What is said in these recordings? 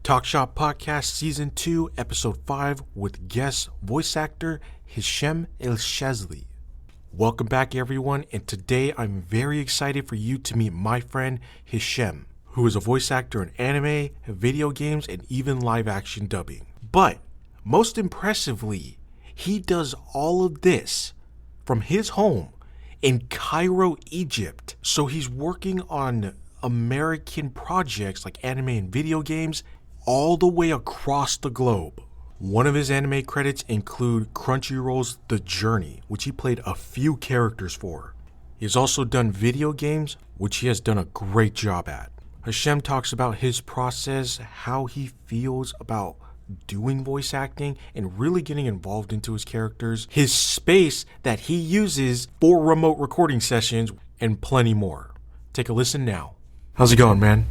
Talk Shop Podcast Season 2, Episode 5 with guest voice actor Hesham Elshazly. Welcome back, everyone, and today I'm very excited for you to meet my friend Hesham, who is a voice actor in anime, video games, and even live-action dubbing. But, most impressively, he does all of this from his home in Cairo, Egypt. So he's working on American projects like anime and video games all the way across the globe. One of his anime credits include Crunchyroll's The Journey, which he played a few characters for. He has also done video games, which he has done a great job at. Hesham talks about his process, how he feels about doing voice acting, and really getting involved into his characters, his space that he uses for remote recording sessions, and plenty more. Take a listen now. How's it going, man?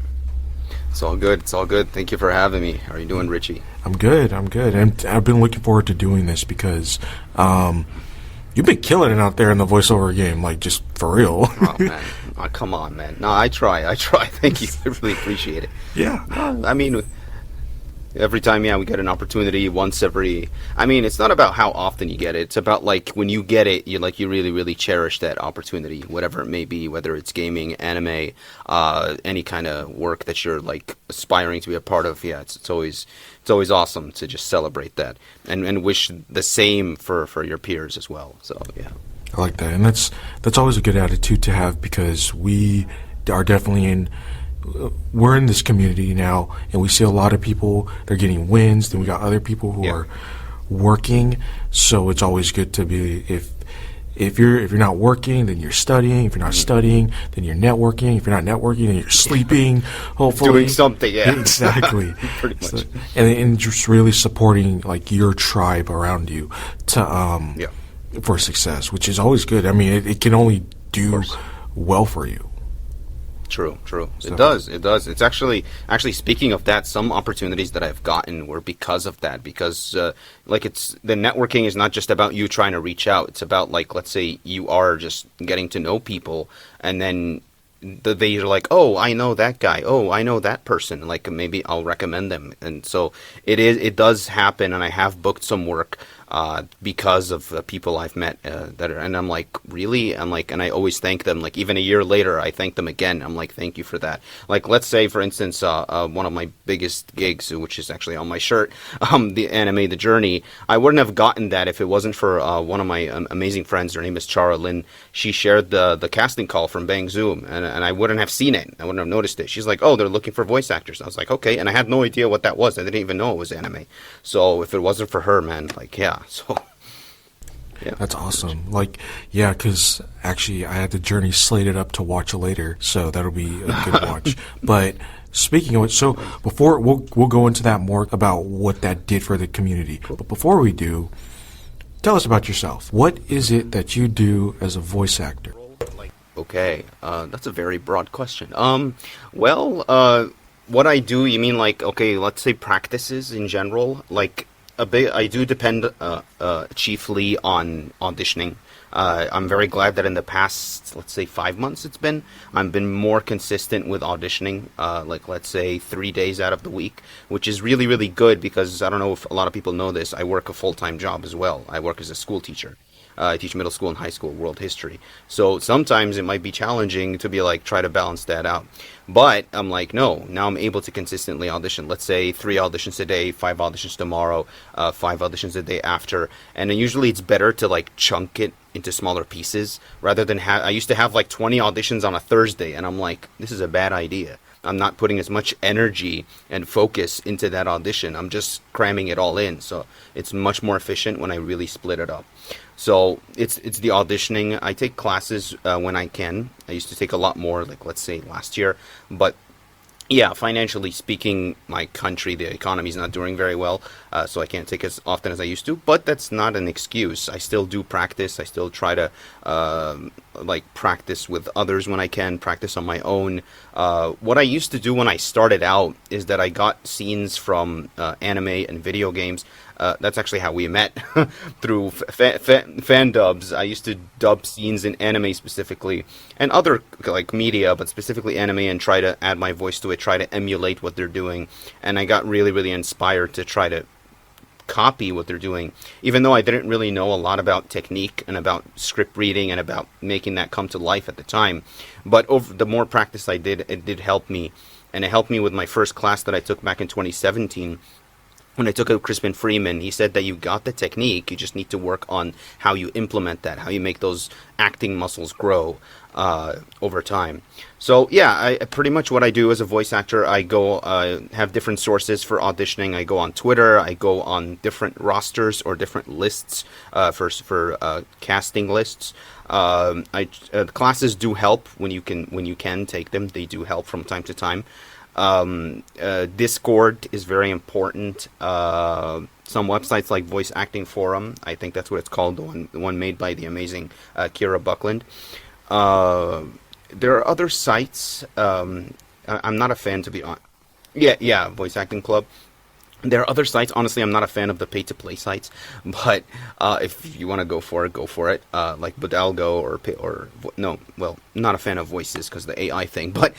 It's all good. It's all good. Thank you for having me. How are you doing, Richie? I'm good. And I've been looking forward to doing this because you've been killing it out there in the voiceover game, like just for real. Oh, man. Oh, come on, man. No, I try. Thank you. I really appreciate it. Yeah. I mean, every time, we get an opportunity it's not about how often you get it. It's about, like, when you get it, you really, really cherish that opportunity, whatever it may be, whether it's gaming, anime, any kind of work that you're, like, aspiring to be a part of. Yeah, it's always awesome to just celebrate that and wish the same for your peers as well. So, yeah. I like that. And that's always a good attitude to have because we are definitely we're in this community now, and we see a lot of people, they're getting wins, then we got other people who are working, so it's always good to be, if you're not working, then you're studying. If you're not studying, then you're networking. If you're not networking, then you're sleeping, hopefully. Doing something, yeah. Exactly. Pretty much. So, and just really supporting, like, your tribe around you to for success, which is always good. I mean, it can only do well for you. True. So. It does. It's actually speaking of that, some opportunities that I've gotten were because of that. Because the networking is not just about you trying to reach out. It's about, like, let's say you are just getting to know people, and then they're like, oh, I know that guy. Oh, I know that person. Like, maybe I'll recommend them. And so it does happen, and I have booked some work because of people I've met and I'm like, really? I'm like, and I always thank them. Like, even a year later, I thank them again. I'm like, thank you for that. Like, let's say, for instance, one of my biggest gigs, which is actually on my shirt, the anime The Journey, I wouldn't have gotten that if it wasn't for one of my amazing friends. Her name is Chara Lynn. She shared the casting call from Bang Zoom, and I wouldn't have seen it. I wouldn't have noticed it. She's like, oh, they're looking for voice actors. I was like, okay, and I had no idea what that was. I didn't even know it was anime. So if it wasn't for her, man, like, yeah. So, yeah. That's awesome. Like, yeah, because actually I had The Journey slated up to watch later, so that'll be a good watch. But speaking of it, so before we'll go into that more about what that did for the community. But before we do, tell us about yourself. What is it that you do as a voice actor? Okay, that's a very broad question. What I do, you mean, like, okay, let's say practices in general, like. I do depend chiefly on auditioning. I'm very glad that in the past, let's say 5 months I've been more consistent with auditioning, like, let's say 3 days out of the week, which is really, really good because I don't know if a lot of people know this, I work a full-time job as well. I work as a school teacher. I teach middle school and high school world history. So sometimes it might be challenging to be like, try to balance that out. But I'm like, no, now I'm able to consistently audition. Let's say 3 auditions a day, 5 auditions tomorrow, 5 auditions a day after. And then usually it's better to, like, chunk it into smaller pieces rather than I used to have like 20 auditions on a Thursday. And I'm like, this is a bad idea. I'm not putting as much energy and focus into that audition. I'm just cramming it all in. So it's much more efficient when I really split it up. So it's the auditioning. I take classes when I can. I used to take a lot more, like, let's say last year. But yeah, financially speaking, my country, the economy is not doing very well, so I can't take as often as I used to. But that's not an excuse. I still do practice. I still try to like practice with others when I can, practice on my own. What I used to do when I started out is that I got scenes from anime and video games. That's actually how we met through fan dubs. I used to dub scenes in anime specifically and other like media, but specifically anime, and try to add my voice to it, try to emulate what they're doing. And I got really, really inspired to try to copy what they're doing, even though I didn't really know a lot about technique and about script reading and about making that come to life at the time. But over the more practice I did, it did help me. And it helped me with my first class that I took back in 2017. When I took it with Crispin Freeman, he said that you got the technique, you just need to work on how you implement that, how you make those acting muscles grow over time. So yeah, pretty much what I do as a voice actor, I go have different sources for auditioning. I go on Twitter, I go on different rosters or different lists for casting lists. Classes do help when you can take them. They do help from time to time. Discord is very important. Some websites like Voice Acting Forum, I think that's what it's called, the one made by the amazing Kira Buckland. There are other sites. I'm not a fan, to be honest. Yeah, Voice Acting Club. There are other sites. Honestly, I'm not a fan of the pay-to-play sites, but if you want to go for it, like Bodalgo not a fan of voices because the AI thing. But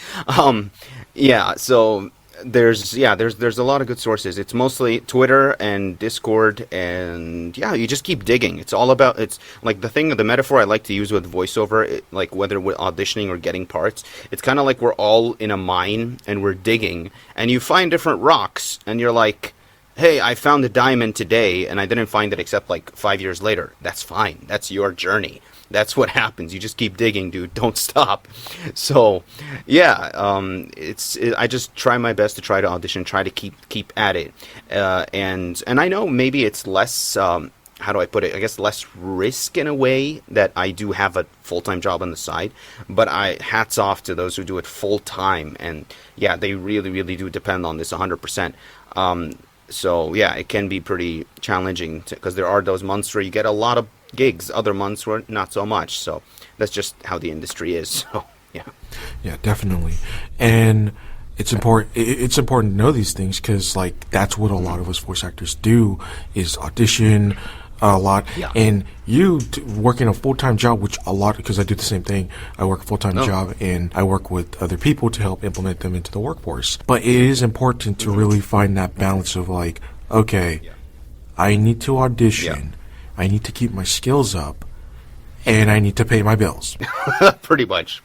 yeah, so there's a lot of good sources. It's mostly Twitter and Discord, and yeah, you just keep digging. It's like the metaphor I like to use with voiceover, like whether we're auditioning or getting parts, it's kind of like we're all in a mine and we're digging, and you find different rocks, and you're like, hey, I found a diamond today, and I didn't find it except like 5 years later. That's fine. That's your journey. That's what happens. You just keep digging, dude. Don't stop. So, yeah, I just try my best to try to audition, try to keep at it, and I know maybe it's less. How do I put it? I guess less risk in a way that I do have a full-time job on the side, but hats off to those who do it full-time, and yeah, they really, really do depend on this 100%. So yeah, it can be pretty challenging because there are those months where you get a lot of gigs, other months where not so much. So that's just how the industry is. So yeah, definitely. And it's important. It's important to know these things because like that's what a lot of us voice actors do is audition a lot. Yeah. And you working a full-time job, which a lot, because I do the same thing. I work a full-time job and I work with other people to help implement them into the workforce. But it is important to really find that balance of like, okay, I need to audition, I need to keep my skills up, and I need to pay my bills. Pretty much.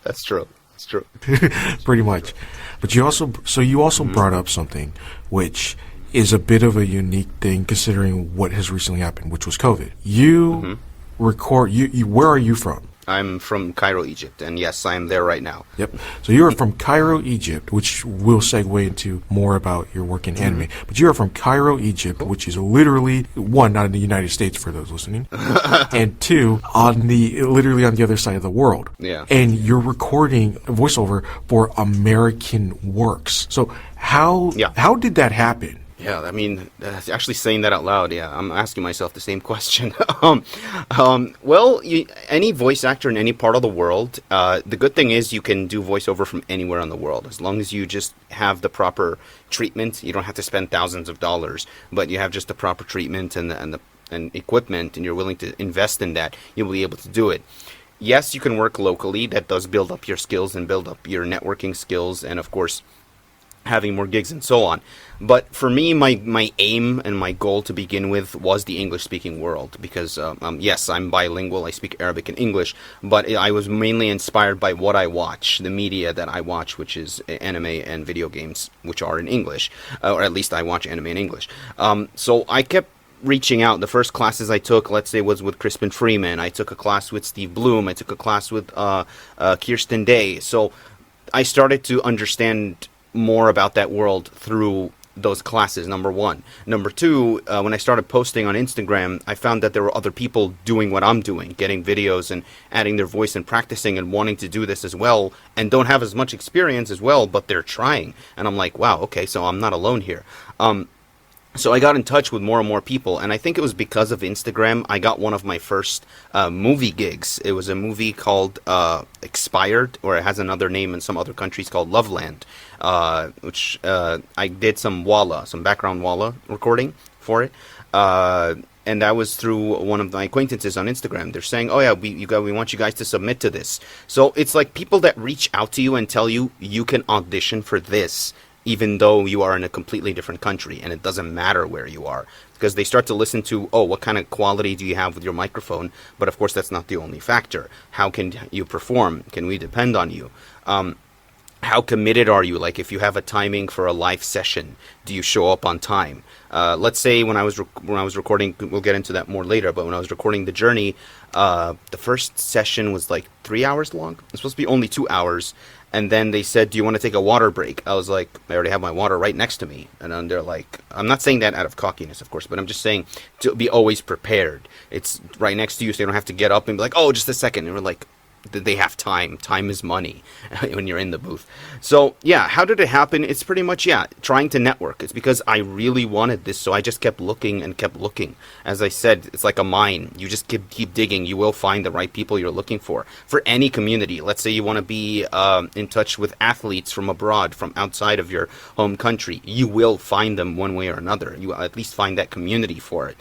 That's true. It's true. Pretty much. But you also brought up something which is a bit of a unique thing considering what has recently happened, which was COVID. You record, where are you from? I'm from Cairo, Egypt, and yes, I am there right now. Yep. So you're from Cairo, Egypt, which will segue into more about your work in anime. But you're from Cairo, Egypt, which is literally, one, not in the United States for those listening, and two, literally on the other side of the world. Yeah. And you're recording a voiceover for American works. So how did that happen? Yeah, I mean, actually saying that out loud, yeah, I'm asking myself the same question. Well, any voice actor in any part of the world, the good thing is you can do voiceover from anywhere in the world. As long as you just have the proper treatment, you don't have to spend thousands of dollars, but you have just the proper treatment and equipment, and you're willing to invest in that, you'll be able to do it. Yes, you can work locally. That does build up your skills and build up your networking skills, and of course, having more gigs and so on. But for me, my aim and my goal to begin with was the English-speaking world because, yes, I'm bilingual. I speak Arabic and English, but I was mainly inspired by what I watch, the media that I watch, which is anime and video games, which are in English, or at least I watch anime in English. So I kept reaching out. The first classes I took, let's say, was with Crispin Freeman. I took a class with Steve Bloom. I took a class with Kirsten Day. So I started to understand more about that world through those classes, number one. Number two, when I started posting on Instagram, I found that there were other people doing what I'm doing, getting videos and adding their voice and practicing and wanting to do this as well, and don't have as much experience as well, but they're trying. And I'm like, wow, okay, so I'm not alone here. So I got in touch with more and more people, and I think it was because of Instagram. I got one of my first movie gigs. It was a movie called Expired, or it has another name in some other countries called Loveland, which I did some background walla recording for it. And that was through one of my acquaintances on Instagram. They're saying, "Oh yeah, we want you guys to submit to this." So it's like people that reach out to you and tell you you can audition for this, even though you are in a completely different country, and it doesn't matter where you are, because they start to listen to, oh, what kind of quality do you have with your microphone? But of course, that's not the only factor. How can you perform? Can we depend on you? How committed are you? Like, if you have a timing for a live session, do you show up on time? Let's say when I was recording, we'll get into that more later, but when I was recording The Journey, the first session was like 3 hours long. It's supposed to be only 2 hours. And then they said, do you want to take a water break? I was like, I already have my water right next to me. And then they're like, I'm not saying that out of cockiness, of course, but I'm just saying to be always prepared. It's right next to you, so you don't have to get up and be like, oh, just a second. And we're like, they have time. Time is money when you're in the booth. So, yeah, how did it happen? It's pretty much, trying to network. It's because I really wanted this, so I just kept looking and kept looking. As I said, it's like a mine. You just keep digging. You will find the right people you're looking for any community. Let's say you want to be in touch with athletes from abroad, from outside of your home country. You will find them one way or another. You will at least find that community for it.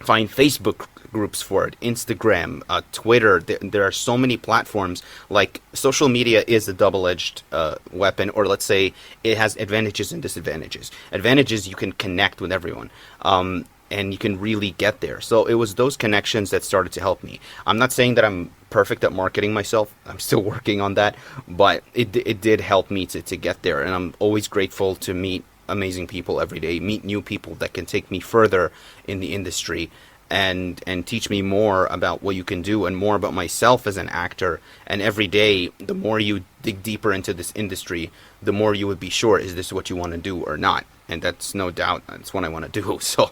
Find Facebook groups for it, Instagram, Twitter. There are so many platforms. Like, social media is a double-edged weapon, or let's say it has advantages and disadvantages. Advantages, you can connect with everyone, and you can really get there. So it was those connections that started to help me. I'm not saying that I'm perfect at marketing myself. I'm still working on that, but it did help me to get there, and I'm always grateful to meet amazing people every day, meet new people that can take me further in the industry and teach me more about what you can do and more about myself as an actor. And every day, the more you dig deeper into this industry, the more you would be sure, is this what you want to do or not? And that's no doubt, that's what I want to do. So,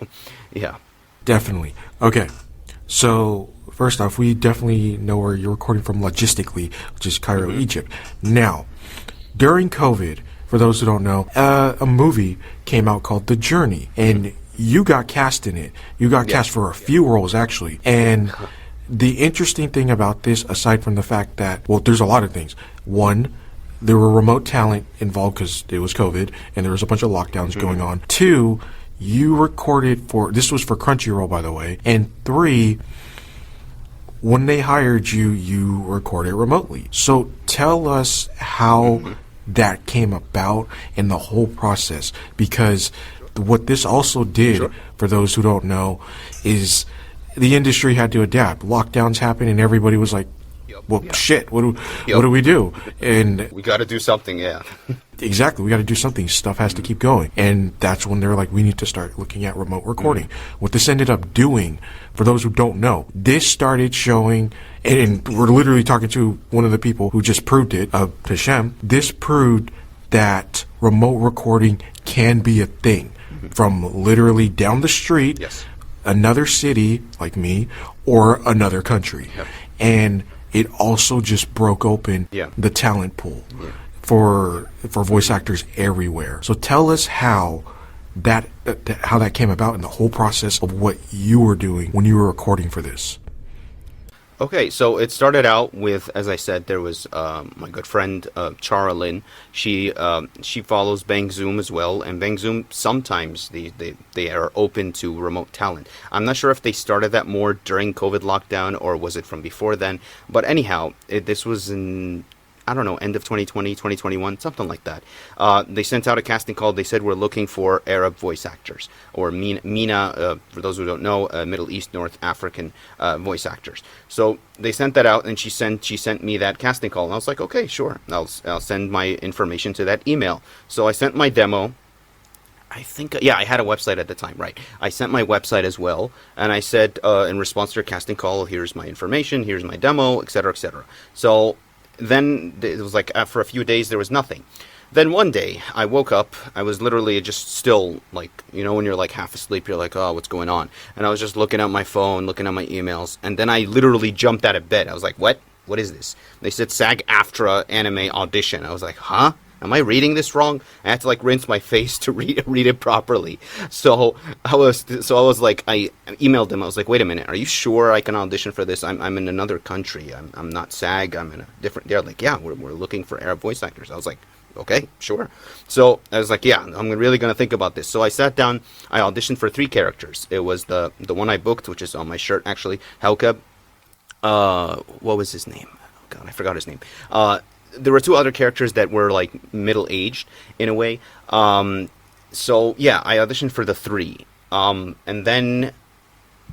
yeah. Definitely. Okay. So, first off, we definitely know where you're recording from logistically, which is Cairo, Egypt. Now, during COVID, for those who don't know, a movie came out called The Journey, and you got cast in it. You got cast for a few roles, actually. And the interesting thing about this, aside from the fact that, well, there's a lot of things. One, there were remote talent involved because it was COVID, and there was a bunch of lockdowns going on. Two, you recorded this was for Crunchyroll, by the way. And three, when they hired you, you recorded remotely. So tell us how that came about and the whole process, because what this also did, for those who don't know, is the industry had to adapt. Lockdowns happened and everybody was like, well, shit, what do we do? And we got to do something. Exactly, we got to do something. Stuff has to keep going. And that's when they're like, we need to start looking at remote recording. What this ended up doing, for those who don't know, this started showing, and we're literally talking to one of the people who just proved it, Hesham. This proved that remote recording can be a thing from literally down the street, another city like me, or another country. And it also just broke open the talent pool for voice actors everywhere. So tell us how that came about and the whole process of what you were doing when you were recording for this. Okay, so it started out with, as I said, there was my good friend Chara Lynn. She follows Bang Zoom as well, and Bang Zoom sometimes they are open to remote talent. I'm not sure if they started that more during COVID lockdown or was it from before then. But anyhow, this was in, I don't know, end of 2020, 2021, something like that. They sent out a casting call. They said, we're looking for Arab voice actors, or MENA, for those who don't know, Middle East, North African voice actors. So they sent that out, and she sent me that casting call. And I was like, okay, sure. I'll send my information to that email. So I sent my demo. I think, I had a website at the time, right? I sent my website as well, and I said, in response to your casting call, here's my information, here's my demo, etc., etc. So then it was like, for a few days there was nothing. Then one day I woke up, I was literally just still, like, you know, when you're like half asleep, you're like, oh, what's going on? And I was just looking at my phone, looking at my emails, and then I literally jumped out of bed. I was like, what is this? They said SAG-AFTRA anime audition. I was like, huh? am I reading this wrong? I had to like rinse my face to read it properly. So I was like, I emailed them. I was like, wait a minute, are you sure I can audition for this? I'm in another country. I'm not SAG. I'm in a different. They're like, yeah, we're looking for Arab voice actors. I was like, okay, sure. So I was like, yeah, I'm really going to think about this. So I sat down, I auditioned for 3 characters. It was the one I booked, which is on my shirt, actually, Helka. What was his name? Oh, God, I forgot his name. There were 2 other characters that were, like, middle-aged, in a way. So, yeah, I auditioned for the 3. And then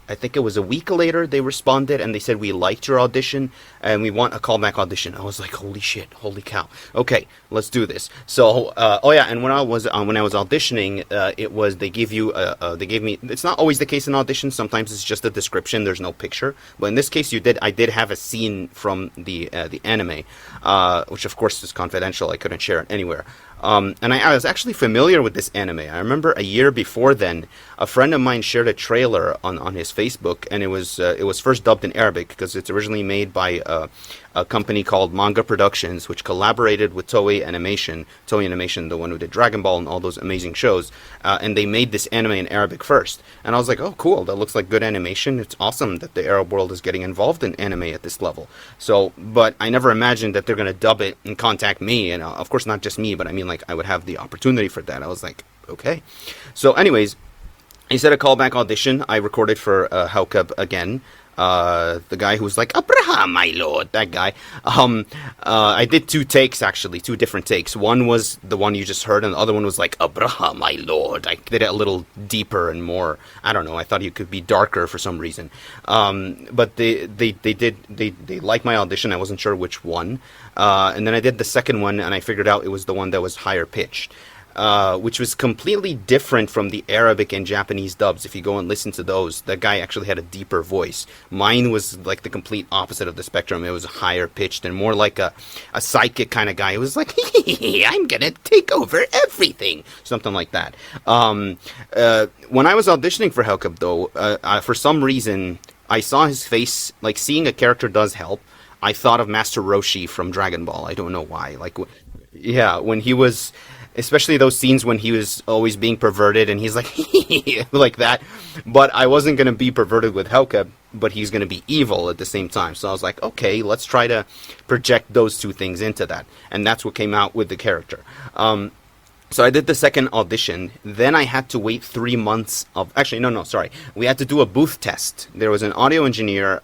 I think it was a week later they responded and they said, we liked your audition and we want a callback audition. I was like, holy shit, holy cow. Okay, let's do this. So, oh yeah, and when I was auditioning, they gave me, it's not always the case in auditions. Sometimes it's just a description. There's no picture. But in this case, I did have a scene from the anime, which of course is confidential. I couldn't share it anywhere. And I was actually familiar with this anime. I remember a year before then, a friend of mine shared a trailer on his Facebook, and it was first dubbed in Arabic because it's originally made by a company called Manga Productions, which collaborated with Toei Animation, the one who did Dragon Ball and all those amazing shows, and they made this anime in Arabic first. And I was like, oh, cool, that looks like good animation. It's awesome that the Arab world is getting involved in anime at this level. So, but I never imagined that they're going to dub it and contact me, and of course not just me, but I mean, like, I would have the opportunity for that. I was like, okay. So anyways, he said a callback audition. I recorded for Haukab again. The guy who was like, Abraham, my lord, that guy. I did 2 takes, actually, 2 different takes. One was the one you just heard, and the other one was like, Abraham, my lord. I did it a little deeper and more, I don't know, I thought he could be darker for some reason. But they liked my audition. I wasn't sure which one. And then I did the second one, and I figured out it was the one that was higher pitched. Which was completely different from the Arabic and Japanese dubs. If you go and listen to those, that guy actually had a deeper voice. Mine was like the complete opposite of the spectrum. It was higher pitched and more like a psychic kind of guy. It was like, I'm gonna take over everything, something like that. When I was auditioning for Helkab, though, for some reason, I saw his face. Like, seeing a character does help. I thought of Master Roshi from Dragon Ball. I don't know why. Like, yeah, when he was... Especially those scenes when he was always being perverted and he's like, like that. But I wasn't going to be perverted with Helka, but he's going to be evil at the same time. So I was like, okay, let's try to project those 2 things into that. And that's what came out with the character. So I did the second audition. Then I had to wait 3 months of... Actually, no, sorry. We had to do a booth test. There was an audio engineer.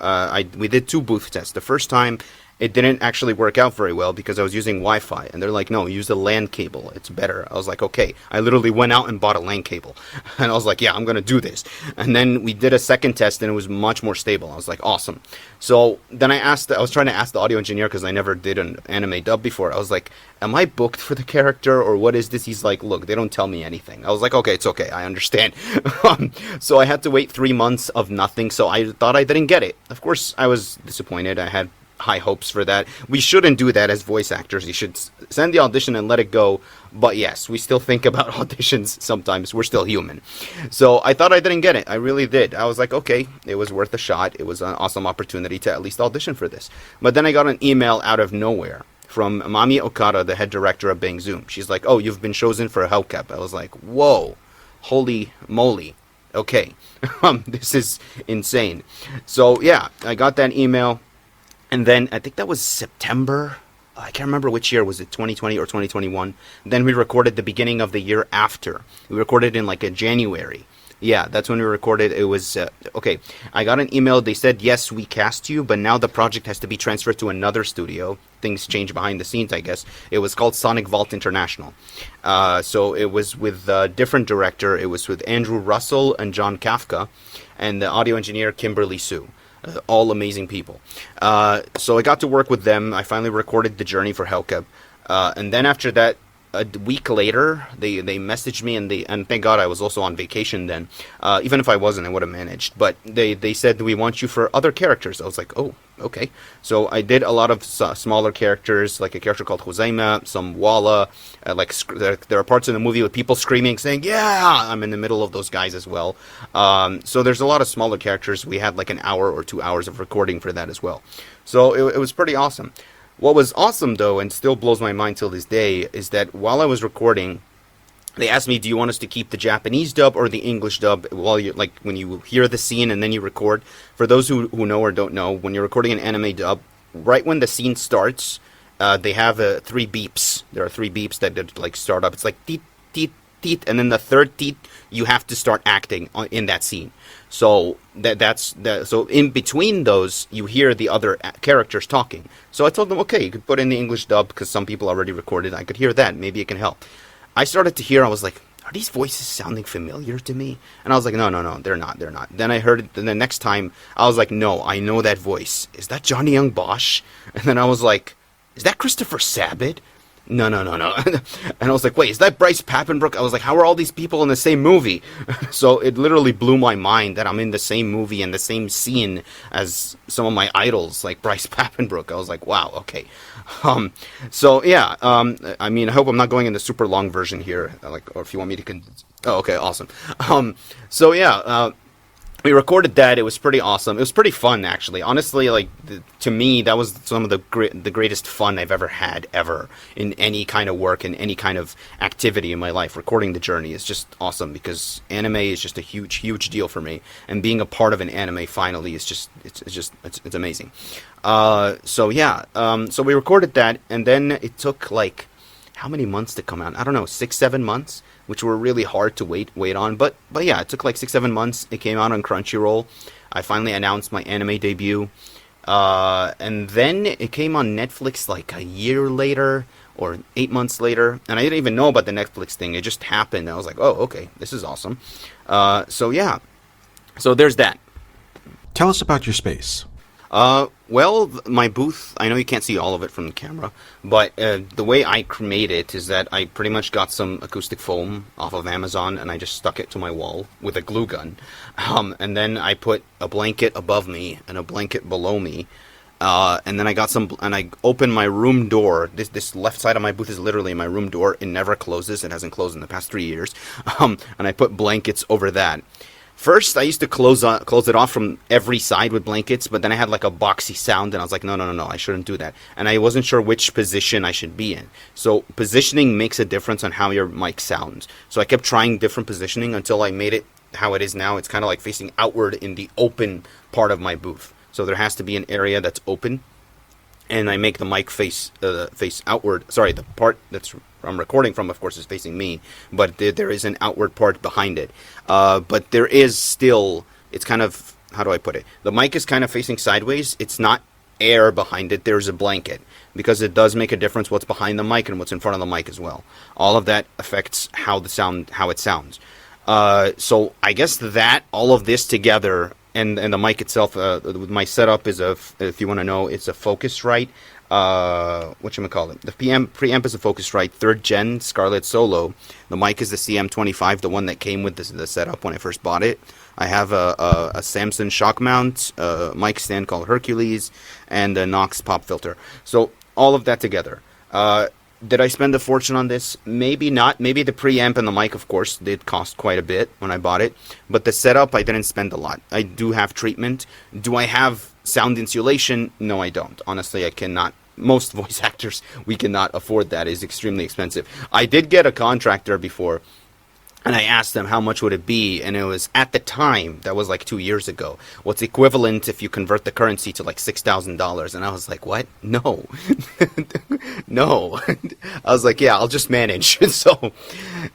We did 2 booth tests. The first time... It didn't actually work out very well because I was using Wi-Fi. And they're like, no, use the LAN cable. It's better. I was like, okay. I literally went out and bought a LAN cable. And I was like, yeah, I'm going to do this. And then we did a second test and it was much more stable. I was like, awesome. So then I was trying to ask the audio engineer because I never did an anime dub before. I was like, am I booked for the character or what is this? He's like, look, they don't tell me anything. I was like, okay, it's okay. I understand. So I had to wait 3 months of nothing. So I thought I didn't get it. Of course, I was disappointed. I had high hopes for that. We shouldn't do that as voice actors. You should send the audition and let it go. But yes, we still think about auditions sometimes. We're still human. So I thought I didn't get it. I really did. I was like, okay, it was worth a shot. It was an awesome opportunity to at least audition for this. But then I got an email out of nowhere from Mami Okada, the head director of Bang Zoom. She's like, oh, you've been chosen for a Hellcap. I was like, whoa, holy moly. Okay, this is insane. So yeah, I got that email. And then I think that was September. I can't remember which year. Was it 2020 or 2021? Then we recorded the beginning of the year after. We recorded in like a January. Yeah, that's when we recorded. It was, okay, I got an email. They said, yes, we cast you, but now the project has to be transferred to another studio. Things change behind the scenes, I guess. It was called Sonic Vault International. So it was with a different director. It was with Andrew Russell and John Kafka and the audio engineer Kimberly Sue. All amazing people. So I got to work with them. I finally recorded the journey for Hellcap. And then after that, a week later, they messaged me, and thank God I was also on vacation then. Even if I wasn't, I would have managed. But they said, we want you for other characters. I was like, oh, okay. So I did a lot of smaller characters, like a character called Huzaima, some Walla. There are parts in the movie with people screaming, saying, yeah! I'm in the middle of those guys as well. So there's a lot of smaller characters. We had like an hour or 2 hours of recording for that as well. So it was pretty awesome. What was awesome though, and still blows my mind till this day, is that while I was recording, they asked me, "Do you want us to keep the Japanese dub or the English dub?" While you like when you hear the scene and then you record. For those who know or don't know, when you're recording an anime dub, right when the scene starts, they have three beeps. There are three beeps that like start up. It's like teet teet teet, and then the third teet you have to start acting in that scene. So so in between those, you hear the other characters talking. So I told them, okay, you could put in the English dub because some people already recorded. I could hear that. Maybe it can help. I started to hear. I was like, are these voices sounding familiar to me? And I was like, no, they're not. Then I heard it. Then the next time, I was like, no, I know that voice. Is that Johnny Young Bosch? And then I was like, is that Christopher Sabat? No. And I was like, wait, is that Bryce Papenbrook? I was like, how are all these people in the same movie? So it literally blew my mind that I'm in the same movie and the same scene as some of my idols, like Bryce Papenbrook. I was like, wow, okay. So yeah, I mean, I hope I'm not going in the super long version here, or if you want me to oh, okay, awesome. So yeah, we recorded that. It was pretty awesome. It was pretty fun, actually. Honestly, like to me, that was some of the greatest fun I've ever had in any kind of work, in any kind of activity in my life. Recording the journey is just awesome because anime is just a huge deal for me, and being a part of an anime finally is just it's amazing. So yeah, so we recorded that, and then it took like how many months to come out? I don't know, 6-7 months, which were really hard to wait on. But yeah, it took like 6-7 months. It came out on Crunchyroll. I finally announced my anime debut. And then it came on Netflix like a year later or 8 months later. And I didn't even know about the Netflix thing. It just happened. I was like, oh, okay, this is awesome. So yeah, so there's that. Tell us about your space. Well, my booth, I know you can't see all of it from the camera, but the way I made it is that I pretty much got some acoustic foam off of Amazon, and I just stuck it to my wall with a glue gun. And then I put a blanket above me and a blanket below me. And then I got and I opened my room door. This left side of my booth is literally my room door. It never closes. It hasn't closed in the past 3 years. And I put blankets over that. First, I used to close it off from every side with blankets, but then I had like a boxy sound, and I was like, no, I shouldn't do that. And I wasn't sure which position I should be in. So positioning makes a difference on how your mic sounds. So I kept trying different positioning until I made it how it is now. It's kind of like facing outward in the open part of my booth. So there has to be an area that's open, and I make the mic face outward. Sorry, the part that's I'm recording from, of course, is facing me, but there is an outward part behind it. But there is still, it's kind of, how do I put it? The mic is kind of facing sideways. It's not air behind it. There's a blanket, because it does make a difference what's behind the mic and what's in front of the mic as well. All of that affects how it sounds. So I guess that all of this together, and the mic itself, my setup is if you want to know, it's a Focusrite. Whatchamacallit? The preamp is a Focusrite 3rd gen Scarlett Solo. The mic is the CM25, the one that came with the setup when I first bought it. I have a Samson shock mount, mic stand called Hercules, and a Knox pop filter. So all of that together. Did I spend a fortune on this? Maybe not. Maybe the preamp and the mic, of course, did cost quite a bit when I bought it. But the setup, I didn't spend a lot. I do have treatment. Do I have sound insulation? No, I don't. Honestly, I cannot. Most voice actors, we cannot afford that. It's extremely expensive. I did get a contractor before, and I asked them how much would it be, and it was, at the time, that was like 2 years ago, what's equivalent if you convert the currency to like $6,000, and I was like, what? No. No. I was like, yeah, I'll just manage. So,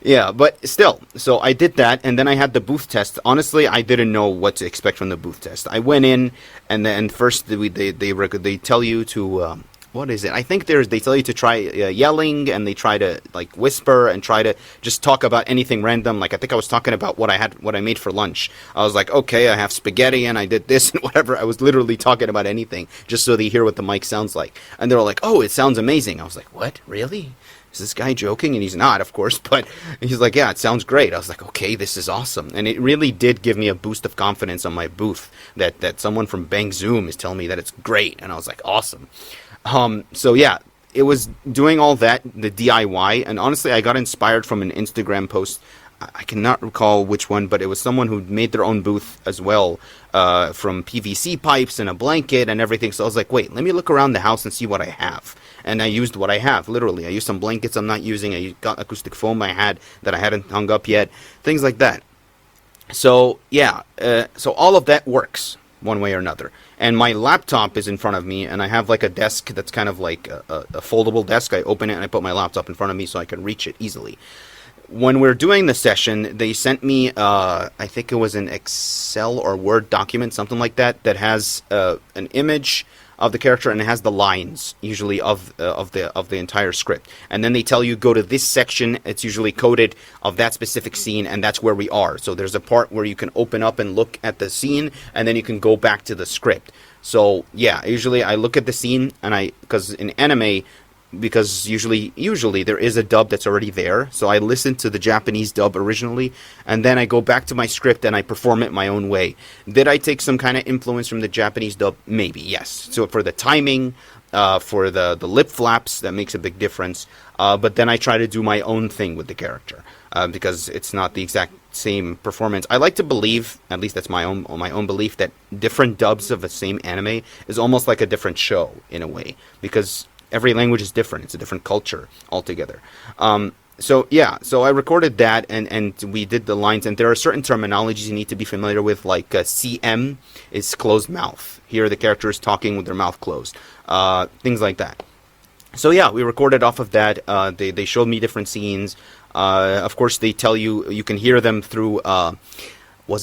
yeah, but still, so I did that, and then I had the booth test. Honestly, I didn't know what to expect from the booth test. I went in, and then first they tell you to... what is it? I think they tell you to try yelling, and they try to like whisper and try to just talk about anything random. Like I think I was talking about what I made for lunch. I was like, okay, I have spaghetti and I did this and whatever. I was literally talking about anything just so they hear what the mic sounds like. And they're like, oh, it sounds amazing. I was like, what? Really? Is this guy joking? And he's not, of course, but he's like, yeah, it sounds great. I was like, okay, this is awesome. And it really did give me a boost of confidence on my booth that someone from Bang Zoom is telling me that it's great. And I was like, awesome. So yeah, it was doing all that, the DIY, and honestly, I got inspired from an Instagram post. I cannot recall which one, but it was someone who made their own booth as well, from PVC pipes and a blanket and everything. So I was like, wait, let me look around the house and see what I have. And I used what I have, literally. I used some blankets I'm not using. I got acoustic foam I had that I hadn't hung up yet. Things like that. So, yeah. So all of that works one way or another. And my laptop is in front of me, and I have like a desk that's kind of like a foldable desk. I open it and I put my laptop in front of me so I can reach it easily. When we're doing the session, they sent me, I think it was an Excel or Word document, something like that, that has an image of the character, and it has the lines usually of the entire script. And then they tell you, go to this section. It's usually coded of that specific scene, and that's where we are. So there's a part where you can open up and look at the scene, and then you can go back to the script. So yeah, usually I look at the scene, and because in anime, because usually there is a dub that's already there. So I listen to the Japanese dub originally, and then I go back to my script and I perform it my own way. Did I take some kind of influence from the Japanese dub? Maybe, yes. So for the timing, for the lip flaps, that makes a big difference. But then I try to do my own thing with the character, because it's not the exact same performance. I like to believe, at least that's my own belief, that different dubs of the same anime is almost like a different show in a way, because every language is different. It's a different culture altogether. So I recorded that, and we did the lines, and there are certain terminologies you need to be familiar with, like CM is closed mouth. Here the character is talking with their mouth closed. Things like that. So yeah, we recorded off of that. They showed me different scenes. Of course, they tell you can hear them through...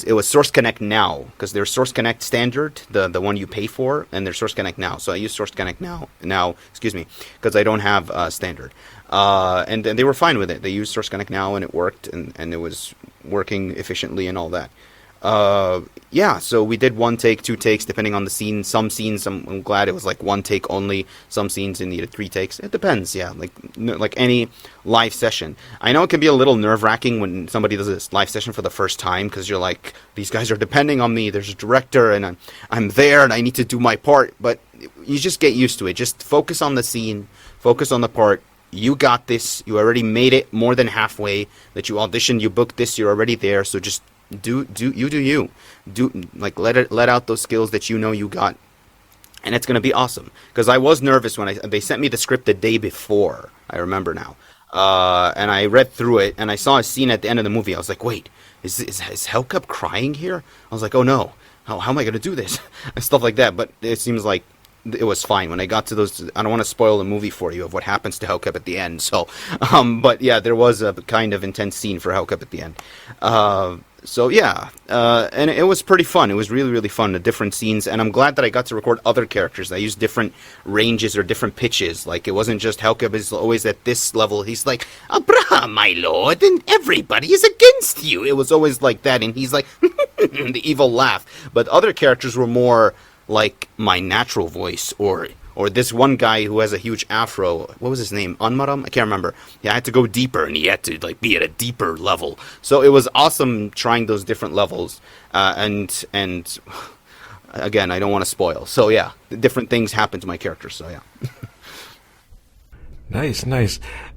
It was Source Connect Now, because there's Source Connect Standard, the one you pay for, and there's Source Connect Now. So I use Source Connect now, because I don't have Standard. And they were fine with it. They used Source Connect Now, and it worked, and it was working efficiently and all that. So we did 1 take, 2 takes, depending on the scene. Some scenes, I'm glad it was like 1 take only. Some scenes it needed 3 takes. It depends, yeah, like any live session. I know it can be a little nerve-wracking when somebody does this live session for the first time, because you're like, these guys are depending on me. There's a director, and I'm there, and I need to do my part. But you just get used to it. Just focus on the scene, focus on the part. You got this. You already made it more than halfway. That you auditioned, you booked this, you're already there. So just do you let out those skills that you know you got, and it's gonna be awesome. Because I was nervous when they sent me the script the day before. I remember now, and I read through it, and I saw a scene at the end of the movie. I was like, wait, is Hellcup crying here? I was like, oh no, how am I gonna do this and stuff like that. But it seems like it was fine when I got to those. I don't want to spoil the movie for you of what happens to Hellcup at the end. So, but yeah, there was a kind of intense scene for Hellcup at the end. And it was pretty fun. It was really, really fun, the different scenes, and I'm glad that I got to record other characters. I used different ranges or different pitches. Like, it wasn't just Hellcup is always at this level. He's like, Abraham, my lord, and everybody is against you. It was always like that, and he's like, the evil laugh. But other characters were more like my natural voice, or this one guy who has a huge afro. What was his name? Anmaram? I can't remember. Yeah, I had to go deeper, and he had to be at a deeper level. So it was awesome trying those different levels. And again, I don't want to spoil. So yeah, different things happen to my character. So yeah. Nice.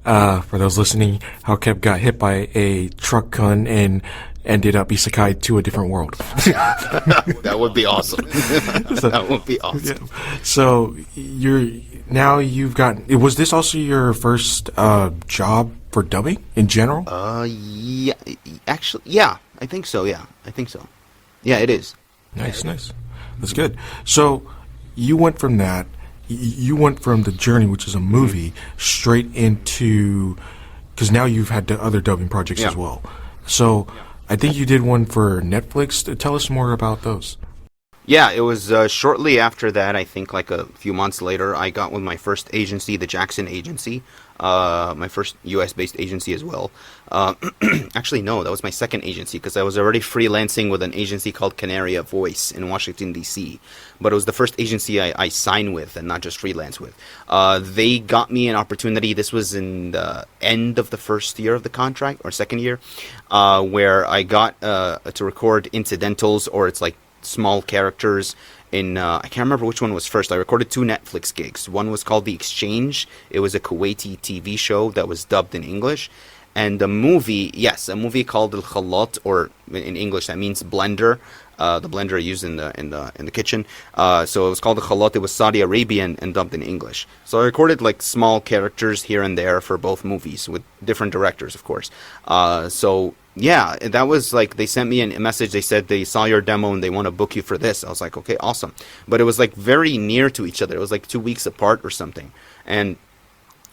For those listening, Hellcat got hit by a truck gun and ended up isekai to a different world. That would be awesome. That would be awesome. Yeah. So you've got. Was this also your first job for dubbing in general? Yeah. Actually, yeah. I think so. Yeah, Yeah, it is. Nice. That's good. So you went from that. You went from The Journey, which is a movie, straight into, because now you've had other dubbing projects as well. So I think you did one for Netflix. Tell us more about those. Yeah, it was shortly after that, I think like a few months later, I got with my first agency, the Jackson Agency, my first US-based agency as well. Actually, no, that was my second agency, because I was already freelancing with an agency called Canaria Voice in Washington, D.C. But it was the first agency I signed with and not just freelance with. They got me an opportunity. This was in the end of the first year of the contract, or second year, where I got to record incidentals, or it's like small characters in I can't remember which one was first. I recorded 2 Netflix gigs. One was called The Exchange. It was a Kuwaiti TV show that was dubbed in English. And a movie called Al Khalat, or in English that means blender. The blender I use in the kitchen. So it was called Al Khalat. It was Saudi Arabian and dubbed in English. So I recorded like small characters here and there for both movies with different directors, of course. So yeah, that was like, they sent me a message. They said they saw your demo and they want to book you for this. I was like, okay, awesome. But it was like very near to each other. It was like 2 weeks apart or something. And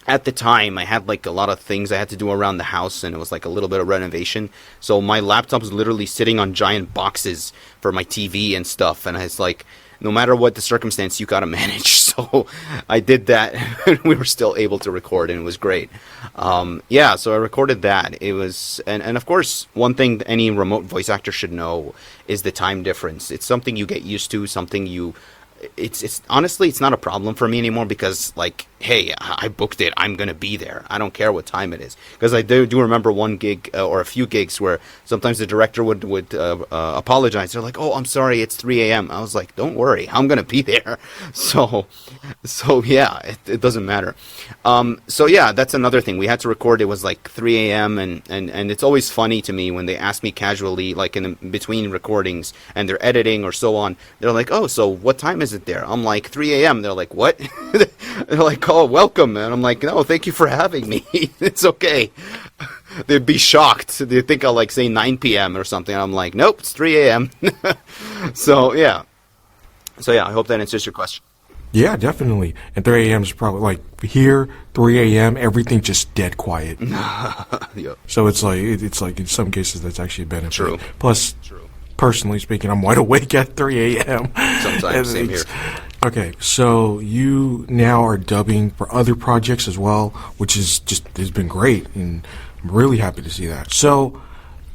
at the time, I had like a lot of things I had to do around the house, and it was like a little bit of renovation. So my laptop was literally sitting on giant boxes for my TV and stuff. And it's like, no matter what the circumstance, you got to manage. So I did that, and we were still able to record, and it was great. Yeah, so I recorded that. It was, and of course, one thing any remote voice actor should know is the time difference. It's something you get used to, something you... It's honestly, it's not a problem for me anymore, because like, hey, I booked it, I'm gonna be there, I don't care what time it is. Because I do remember one gig or a few gigs where sometimes the director would apologize. They're like, oh, I'm sorry, it's 3 a.m. I was like, don't worry, I'm gonna be there. So yeah, it doesn't matter. So yeah, that's another thing. We had to record. It was like 3 a.m. and it's always funny to me when they ask me casually, like in between recordings and they're editing or so on. They're like, oh, so what time is it there? I'm like, 3 a.m. They're like, what? They're like, oh, welcome. And I'm like, no, thank you for having me. It's okay. They'd be shocked. They'd think I'll like say 9 p.m. or something. I'm like, nope, it's 3 a.m. So yeah, I hope that answers your question. Yeah, definitely. And 3 a.m. is probably like here, 3 a.m. everything just dead quiet. Yep. So it's like in some cases that's actually a benefit. True. Plus, personally speaking, I'm wide awake at 3 a.m. Sometimes, same here. Okay, so you now are dubbing for other projects as well, which is has been great, and I'm really happy to see that. So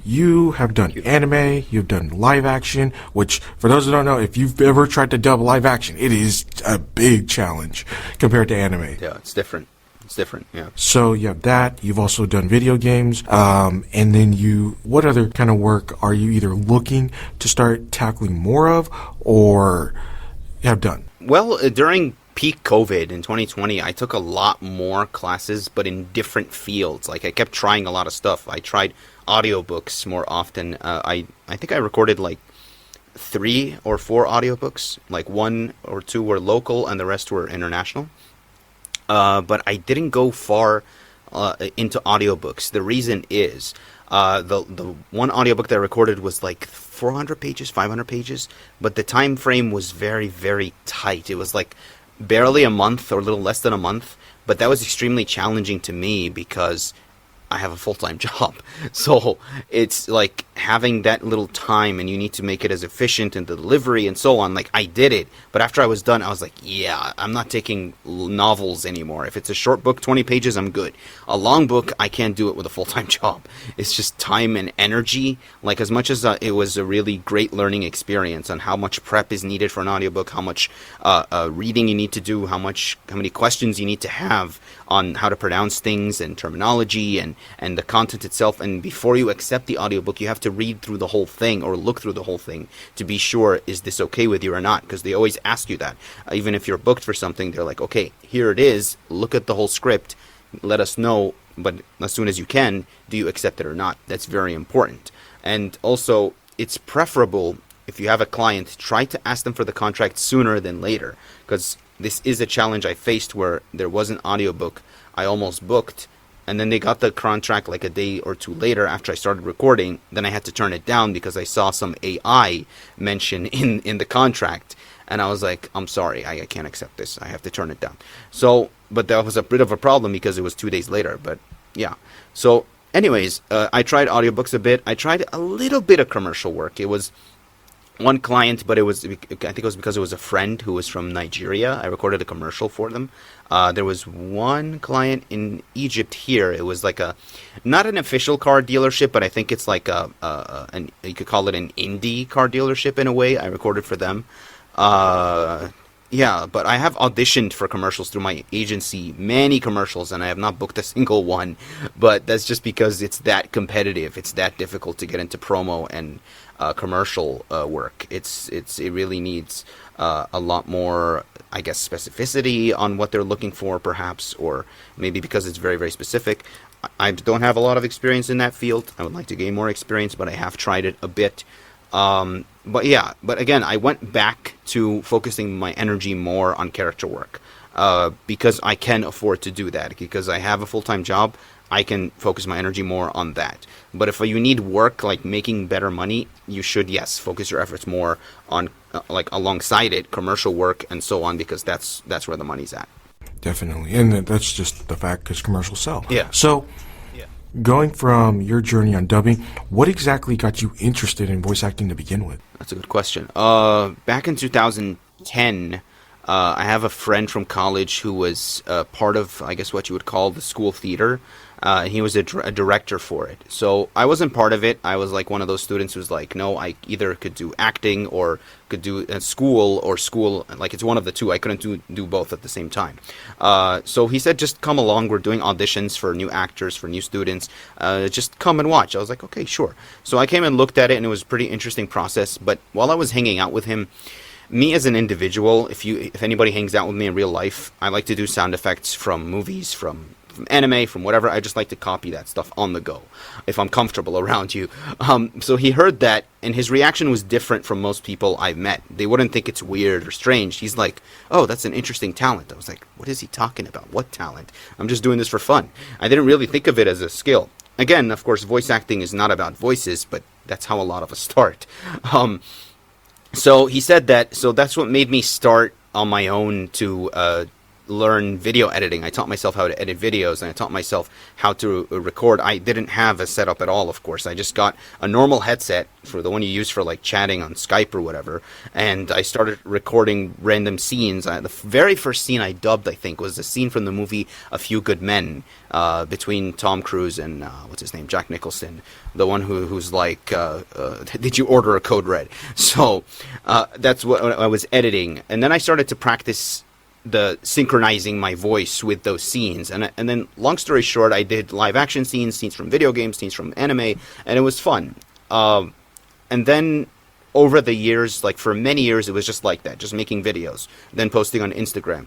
you have done anime, you've done live action, which, for those who don't know, if you've ever tried to dub live action, it is a big challenge compared to anime. Yeah, it's different. It's different, yeah. So you have that. You've also done video games. And then what other kind of work are you either looking to start tackling more of or have done? Well, during peak COVID in 2020, I took a lot more classes, but in different fields. Like, I kept trying a lot of stuff. I tried audiobooks more often. I think I recorded like 3 or 4 audiobooks. Like 1 or 2 were local and the rest were international. But I didn't go far into audiobooks. The reason is the one audiobook that I recorded was like 400 pages, 500 pages, but the time frame was very, very tight. It was like barely a month or a little less than a month, but that was extremely challenging to me because I have a full-time job. So it's like having that little time, and you need to make it as efficient in the delivery and so on. Like, I did it, but after I was done, I was like, yeah, I'm not taking novels anymore. If it's a short book, 20 pages, I'm good. A long book, I can't do it with a full-time job. It's just time and energy. Like, as much as it was a really great learning experience on how much prep is needed for an audiobook, how much reading you need to do, how many questions you need to have on how to pronounce things and terminology and the content itself. And before you accept the audiobook, you have to read through the whole thing or look through the whole thing to be sure, is this okay with you or not? Because they always ask you that. Even if you're booked for something, they're like, okay, here it is. Look at the whole script. Let us know, but as soon as you can, do you accept it or not? That's very important. And also, it's preferable, if you have a client, try to ask them for the contract sooner than later, because this is a challenge I faced where there was an audiobook I almost booked, and then they got the contract like a day or 2 later after I started recording. Then I had to turn it down because I saw some AI mention in the contract, and I was like, I'm sorry, I can't accept this. I have to turn it down. So, but that was a bit of a problem because it was 2 days later, but yeah. So anyways, I tried audiobooks a bit. I tried a little bit of commercial work. It was one client, but I think it was because it was a friend who was from Nigeria. I recorded a commercial for them. There was one client in Egypt here. It was like not an official car dealership, but I think it's like you could call it an indie car dealership in a way. I recorded for them. Yeah, but I have auditioned for commercials through my agency, many commercials, and I have not booked a single one. But that's just because it's that competitive. It's that difficult to get into promo and commercial work. It really needs a lot more, I guess, specificity on what they're looking for, perhaps, or maybe because it's very, very specific. I don't have a lot of experience in that field. I would like to gain more experience, but I have tried it a bit. But again, I went back to focusing my energy more on character work, because I can afford to do that. Because I have a full-time job, I can focus my energy more on that. But if you need work, like making better money, you should, yes, focus your efforts more on, like alongside it, commercial work and so on, because that's where the money's at. Definitely. And that's just the fact because commercials sell. Yeah. So, going from your journey on dubbing, what exactly got you interested in voice acting to begin with? That's a good question. Back in 2010, I have a friend from college who was part of, I guess, what you would call the school theater. He was a director for it. So I wasn't part of it. I was like one of those students who's like, no, I either could do acting or could do school. Like it's one of the two. I couldn't do both at the same time. So he said, just come along. We're doing auditions for new actors, for new students. Just come and watch. I was like, okay, sure. So I came and looked at it, and it was a pretty interesting process. But while I was hanging out with him, me as an individual, if anybody hangs out with me in real life, I like to do sound effects from movies, from anime, from whatever. I just like to copy that stuff on the go if I'm comfortable around you. So he heard that, and his reaction was different from most people I've met. They wouldn't think it's weird or strange. He's like, oh, that's an interesting talent. I was like, what is he talking about? What talent? I'm just doing this for fun. I didn't really think of it as a skill. Again, of course, voice acting is not about voices, but that's how a lot of us start. So he said that, so that's what made me start on my own to learn video editing. I taught myself how to edit videos, and I taught myself how to record. I didn't have a setup at all, of course. I just got a normal headset, for the one you use for like chatting on Skype or whatever, and I started recording random scenes. The very first scene I dubbed, I think, was a scene from the movie A Few Good Men, between Tom Cruise and what's his name, Jack Nicholson, the one who's like, did you order a code red? So that's what I was editing, and then I started to practice the synchronizing my voice with those scenes, and then long story short, I did live action scenes from video games, scenes from anime, and it was fun. And then over the years, like for many years, it was just like that, just making videos, then posting on Instagram.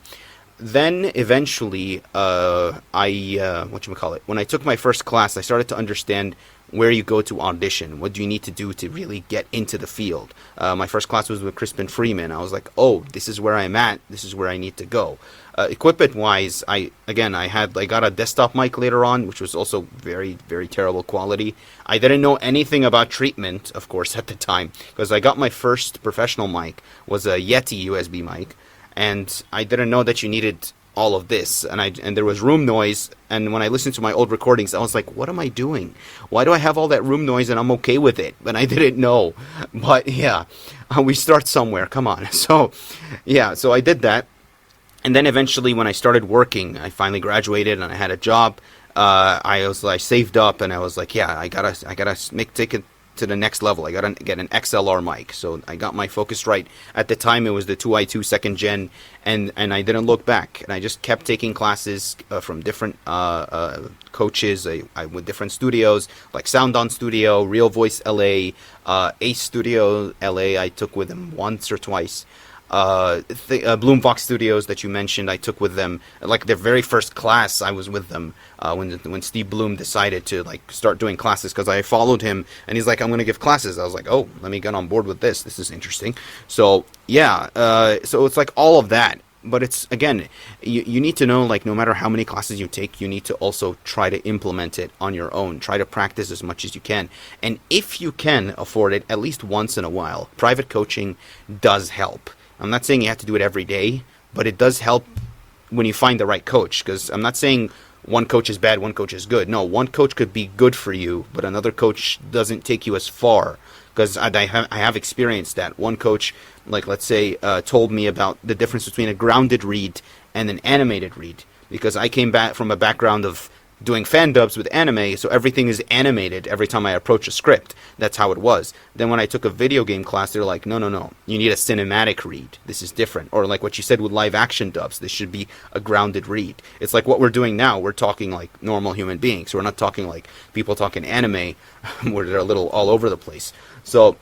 Then eventually, when I took my first class, I started to understand where you go to audition. What do you need to do to really get into the field? My first class was with Crispin Freeman. I was like, oh, this is where I'm at. This is where I need to go. Equipment-wise, I got a desktop mic later on, which was also very, very terrible quality. I didn't know anything about treatment, of course, at the time, because I got my first professional mic, was a Yeti USB mic, and I didn't know that you needed all of this, and there was room noise, and when I listened to my old recordings, I was like, what am I doing? Why do I have all that room noise and I'm okay with it? But I didn't know. But yeah, we start somewhere, come on. So yeah, so I did that, and then eventually when I started working, I finally graduated and I had a job. I saved up, and I was like, yeah, I gotta take it to the next level. I gotta get an XLR mic. So I got my Focusrite. At the time, it was the 2i2 second gen, and I didn't look back. And I just kept taking classes from different coaches with different studios, like Sound On Studio, Real Voice LA, Ace Studio LA. I took with them once or twice. Bloomvox Studios that you mentioned, I took with them. Like their very first class, I was with them when Steve Bloom decided to like start doing classes, because I followed him and he's like, I'm going to give classes. I was like, oh, let me get on board with this. This is interesting. So yeah, so it's like all of that. But it's, again, you need to know, like, no matter how many classes you take, you need to also try to implement it on your own. Try to practice as much as you can. And if you can afford it, at least once in a while, private coaching does help. I'm not saying you have to do it every day, but it does help when you find the right coach. Because I'm not saying one coach is bad, one coach is good. No, one coach could be good for you, but another coach doesn't take you as far. Because I have experienced that. One coach, like let's say, told me about the difference between a grounded read and an animated read. Because I came back from a background of doing fan dubs with anime, so everything is animated every time I approach a script. That's how it was. Then when I took a video game class, they're like, no, you need a cinematic read. This is different. Or like what you said with live action dubs, this should be a grounded read. It's like what we're doing now. We're talking like normal human beings. We're not talking like people talking anime where they're a little all over the place. So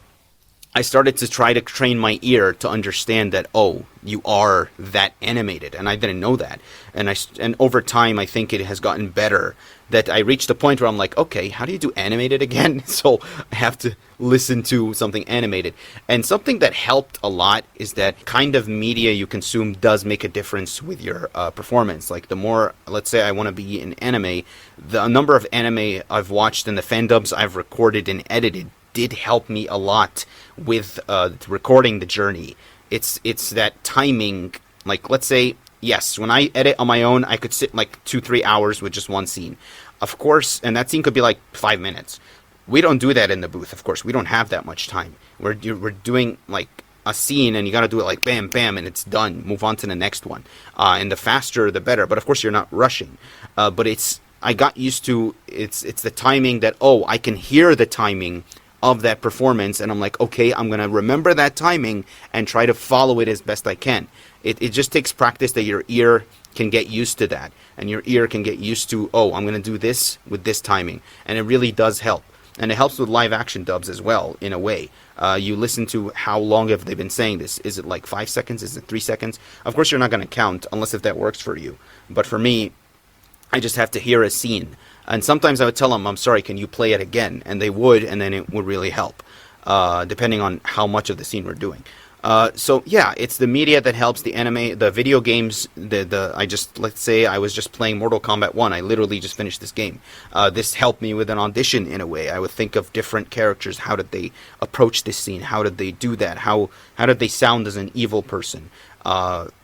I started to try to train my ear to understand that, oh, you are that animated, and I didn't know that. And over time, I think it has gotten better, that I reached a point where I'm like, okay, how do you do animated again? So I have to listen to something animated. And something that helped a lot is that kind of media you consume does make a difference with your performance. Like the more, let's say I want to be in anime, the number of anime I've watched and the fan dubs I've recorded and edited did help me a lot with recording the journey. It's that timing. Like, let's say, yes, when I edit on my own, I could sit like 2-3 hours with just one scene. Of course, and that scene could be like 5 minutes. We don't do that in the booth, of course. We don't have that much time. We're doing like a scene, and you got to do it like bam, bam, and it's done. Move on to the next one. And the faster, the better. But of course, you're not rushing. But I got used to, it's the timing that, oh, I can hear the timing of that performance, and I'm like, okay, I'm gonna remember that timing and try to follow it as best I can. It just takes practice that your ear can get used to that, and your ear can get used to, oh, I'm gonna do this with this timing, and it really does help. And it helps with live action dubs as well, in a way. You listen to how long have they been saying this. Is it like 5 seconds? Is it 3 seconds? Of course, you're not gonna count unless if that works for you. But for me, I just have to hear a scene. And sometimes I would tell them, I'm sorry, can you play it again? And they would, and then it would really help, depending on how much of the scene we're doing. So yeah, it's the media that helps. The anime, the video games, let's say I was just playing Mortal Kombat 1. I literally just finished this game. This helped me with an audition in a way. I would think of different characters. How did they approach this scene? How did they do that? How did they sound as an evil person?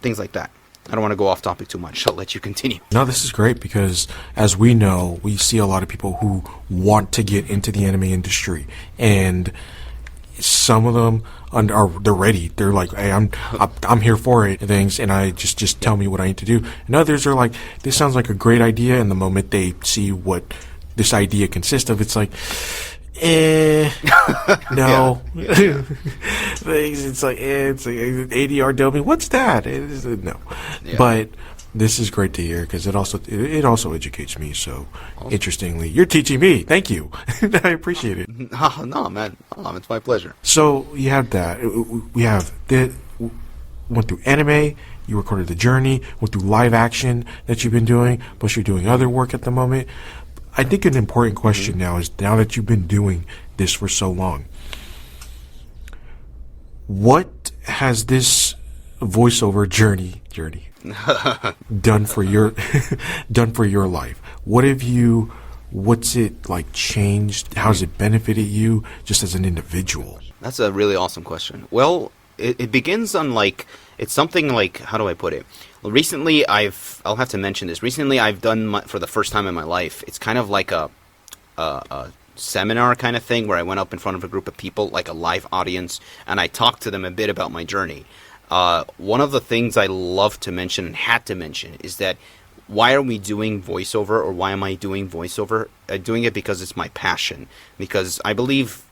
Things like that. I don't want to go off topic too much. I'll let you continue. No, this is great because, as we know, we see a lot of people who want to get into the anime industry, and some of them they're ready. They're like, hey, I'm here for it, and I just tell me what I need to do. And others are like, this sounds like a great idea, and the moment they see what this idea consists of, it's like, no. It's like ADR dubbing. What's that? No. Yeah. But this is great to hear because it also educates me. So interestingly, you're teaching me. Thank you. I appreciate it. No, man. It's my pleasure. So you have that. We have that. Went through anime. You recorded the journey. Went through live action that you've been doing. Plus, you're doing other work at the moment. I think an important question now is, now that you've been doing this for so long, what has this voiceover journey done for your life? What's it like changed? How's it benefited you just as an individual? That's a really awesome question. Well, it begins on it's something like, how do I put it? Well, recently I'll have to mention this. Recently I've done for the first time in my life, it's kind of like a seminar kind of thing where I went up in front of a group of people, like a live audience, and I talked to them a bit about my journey. One of the things I love to mention and had to mention is that why are we doing voiceover, or why am I doing voiceover? Doing it because it's my passion. Because I believe,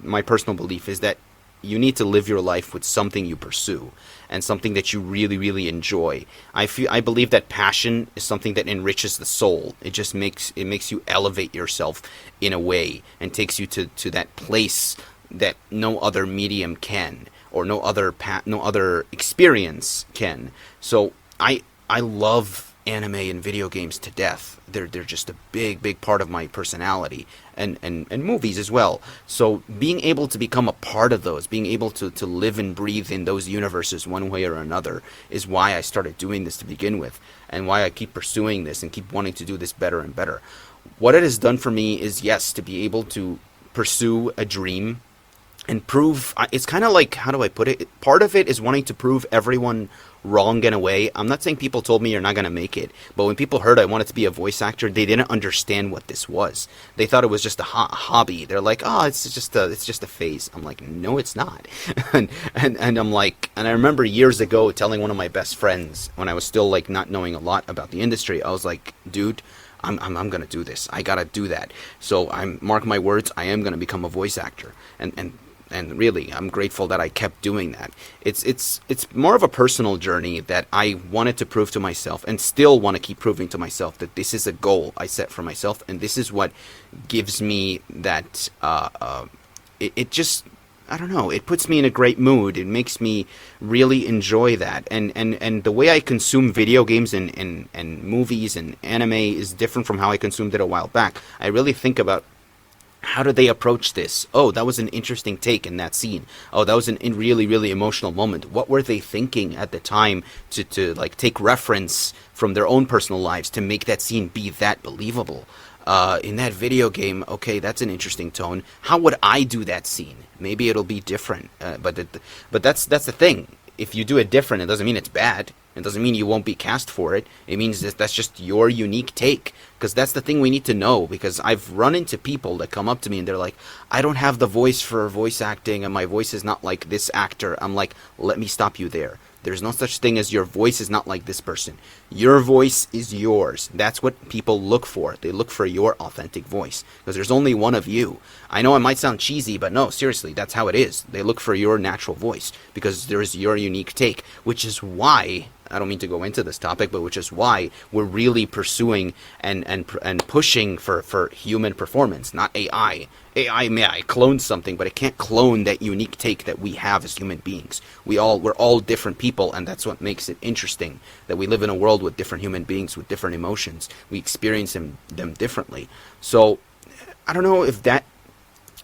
my personal belief is that you need to live your life with something you pursue and something that you really, really enjoy. I believe that passion is something that enriches the soul. It just makes you elevate yourself in a way and takes you to that place that no other medium can, or no other experience can. So I love anime and video games to death. They're just a big part of my personality, and movies as well. So being able to become a part of those, being able to live and breathe in those universes one way or another, is why I started doing this to begin with, and why I keep pursuing this and keep wanting to do this better and better. What it has done for me is, yes, to be able to pursue a dream and prove, it's kind of like, how do I put it? Part of it is wanting to prove everyone wrong in a way. I'm not saying people told me you're not going to make it, but when people heard I wanted to be a voice actor, they didn't understand what this was. They thought it was just a hobby. They're like, oh, it's just a phase. I'm like, no, it's not. and I'm like, and I remember years ago telling one of my best friends, when I was still like not knowing a lot about the industry, I was like, dude, I'm gonna do this. I gotta do that. So mark my words, I am gonna become a voice actor. And really, I'm grateful that I kept doing that. It's more of a personal journey that I wanted to prove to myself, and still want to keep proving to myself that this is a goal I set for myself, and this is what gives me that. It just, I don't know. It puts me in a great mood. It makes me really enjoy that. And the way I consume video games and movies and anime is different from how I consumed it a while back. I really think about, how do they approach this? Oh, that was an interesting take in that scene. Oh, that was a really, really emotional moment. What were they thinking at the time to like take reference from their own personal lives to make that scene be that believable? In that video game, okay, that's an interesting tone. How would I do that scene? Maybe it'll be different. But that's the thing. If you do it different, it doesn't mean it's bad. It doesn't mean you won't be cast for it. It means that that's just your unique take. Because that's the thing we need to know. Because I've run into people that come up to me and they're like, I don't have the voice for voice acting and my voice is not like this actor. I'm like, let me stop you there. There's no such thing as your voice is not like this person. Your voice is yours. That's what people look for. They look for your authentic voice. Because there's only one of you. I know it might sound cheesy, but no, seriously, that's how it is. They look for your natural voice. Because there's your unique take. Which is why, I don't mean to go into this topic, but which is why we're really pursuing and pushing for human performance, not AI. AI may clone something, but it can't clone that unique take that we have as human beings. We're all different people, and that's what makes it interesting, that we live in a world with different human beings with different emotions. We experience them differently. So I don't know if that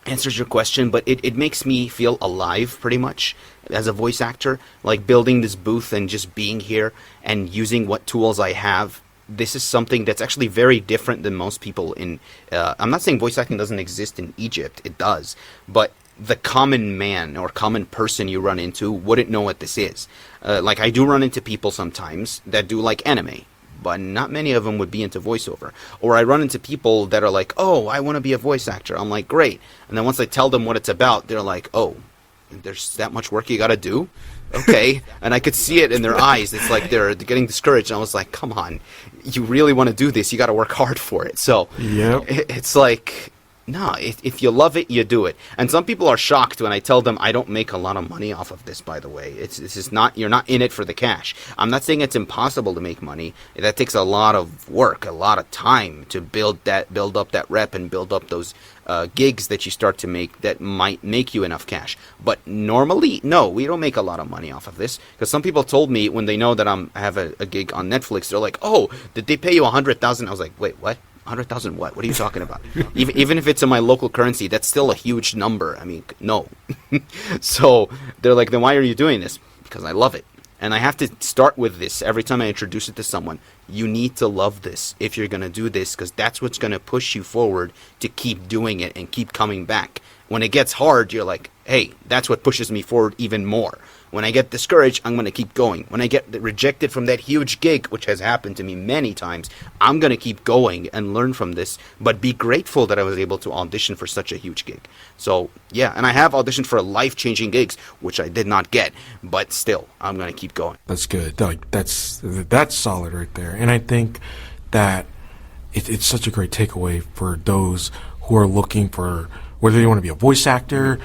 answers your question, but it makes me feel alive pretty much as a voice actor, like building this booth and just being here and using what tools I have. This is something that's actually very different than most people in, I'm not saying voice acting doesn't exist in Egypt, it does, but the common man or common person you run into wouldn't know what this is. Like I do run into people sometimes that do like anime, but not many of them would be into voiceover. Or I run into people that are like, oh, I want to be a voice actor. I'm like, great. And then once I tell them what it's about, they're like, oh, there's that much work you got to do? Okay. And I could see it in their eyes. It's like they're getting discouraged. And I was like, come on, you really want to do this? You got to work hard for it. So it's like, no, if you love it, you do it. And some people are shocked when I tell them I don't make a lot of money off of this, by the way. This is not, you're not in it for the cash. I'm not saying it's impossible to make money. That takes a lot of work, a lot of time to build up that rep and build up those gigs that you start to make that might make you enough cash. But normally, no, we don't make a lot of money off of this. Because some people told me when they know that I have a gig on Netflix, they're like, oh, did they pay you $100,000? I was like, wait, what? 100,000 what? What are you talking about? Even if it's in my local currency, that's still a huge number. I mean, no. So they're like, then why are you doing this? Because I love it. And I have to start with this every time I introduce it to someone. You need to love this if you're going to do this, because that's what's going to push you forward to keep doing it and keep coming back. When it gets hard, you're like, hey, that's what pushes me forward even more. When I get discouraged, I'm going to keep going. When I get rejected from that huge gig, which has happened to me many times, I'm going to keep going and learn from this, but be grateful that I was able to audition for such a huge gig. So, yeah, and I have auditioned for life-changing gigs, which I did not get, but still, I'm going to keep going. That's good. Like, that's solid right there. And I think that it's such a great takeaway for those who are looking for, whether they want to be a voice actor